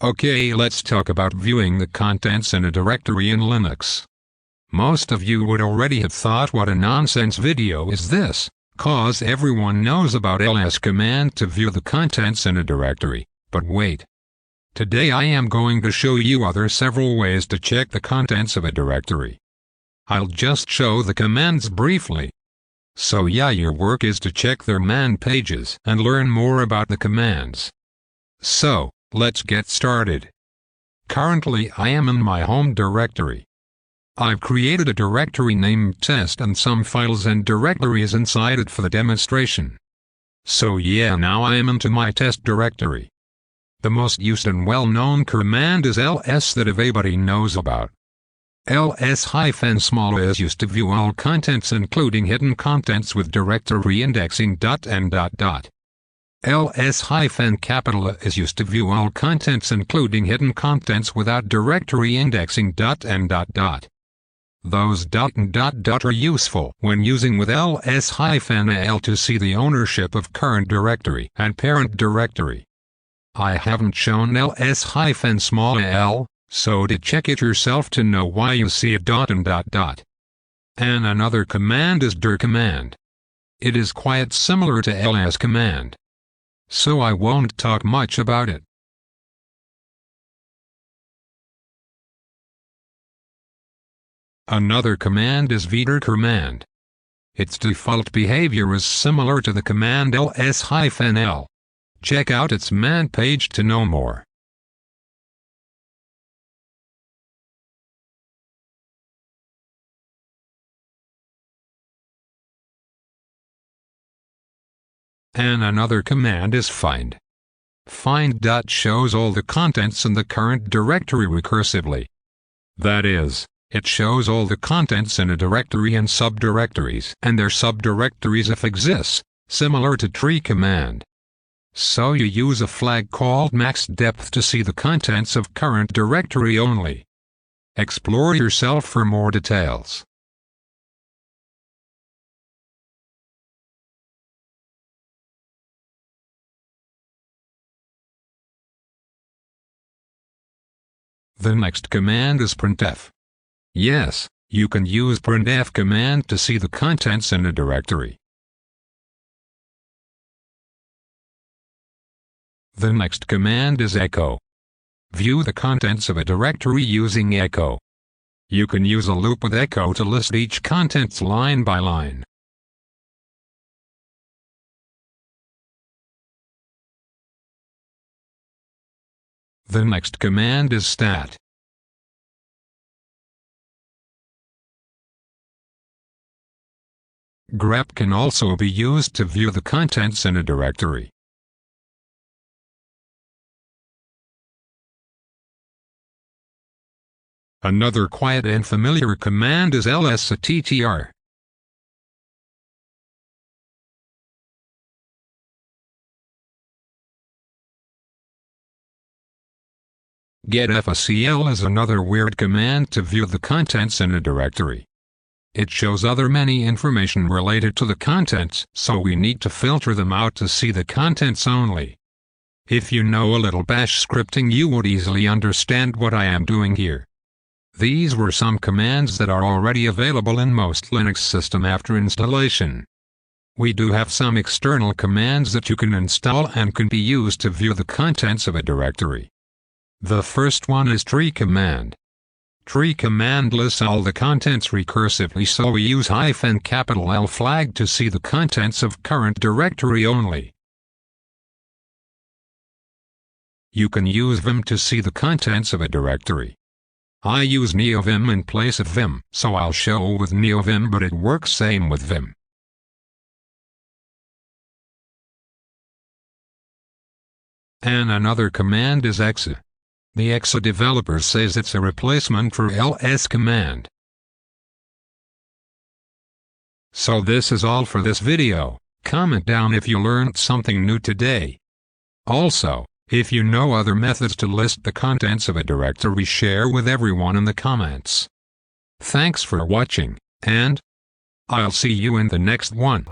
Okay, let's talk about viewing the contents in a directory in Linux. Most of you would already have thought what a nonsense video is this, cause everyone knows about ls command to view the contents in a directory, but wait. Today I am going to show you other several ways to check the contents of a directory. I'll just show the commands briefly. So yeah, your work is to check their man pages and learn more about the commands. So, let's get started. Currently I am in my home directory. I've created a directory named test and some files and directories inside it for the demonstration. So yeah, now I am into my test directory. The most used and well-known command is ls that everybody knows about. ls-small is used to view all contents including hidden contents with directory indexing and ... ls-capital is used to view all contents including hidden contents without directory indexing and ... Those ... are useful when using with ls-al to see the ownership of current directory and parent directory. I haven't shown ls-small l, so to check it yourself to know why you see a ... And another command is dir command. It is quite similar to ls command, so I won't talk much about it. Another command is vdir command. Its default behavior is similar to the command ls-l. Check out its man page to know more. And another command is find. Find. Shows all the contents in the current directory recursively. That is, it shows all the contents in a directory and subdirectories and their subdirectories if exists, similar to tree command. So you use a flag called max depth to see the contents of current directory only. Explore yourself for more details. The next command is printf. Yes, you can use printf command to see the contents in a directory. The next command is echo. View the contents of a directory using echo. You can use a loop with echo to list each contents line by line. The next command is stat. grep can also be used to view the contents in a directory. Another quiet and familiar command is lsttr. getfcl is another weird command to view the contents in a directory. It shows other many information related to the contents, so we need to filter them out to see the contents only. If you know a little bash scripting, you would easily understand what I am doing here. These were some commands that are already available in most Linux system after installation. We do have some external commands that you can install and can be used to view the contents of a directory. The first one is tree command. Tree command lists all the contents recursively, so we use -L flag to see the contents of current directory only. You can use vim to see the contents of a directory. I use neovim in place of vim, so I'll show with neovim, but it works same with vim. And another command is exe. The exe developer says it's a replacement for ls command. So this is all for this video. Comment down if you learned something new today. Also, if you know other methods to list the contents of a directory, share with everyone in the comments. Thanks for watching, and I'll see you in the next one.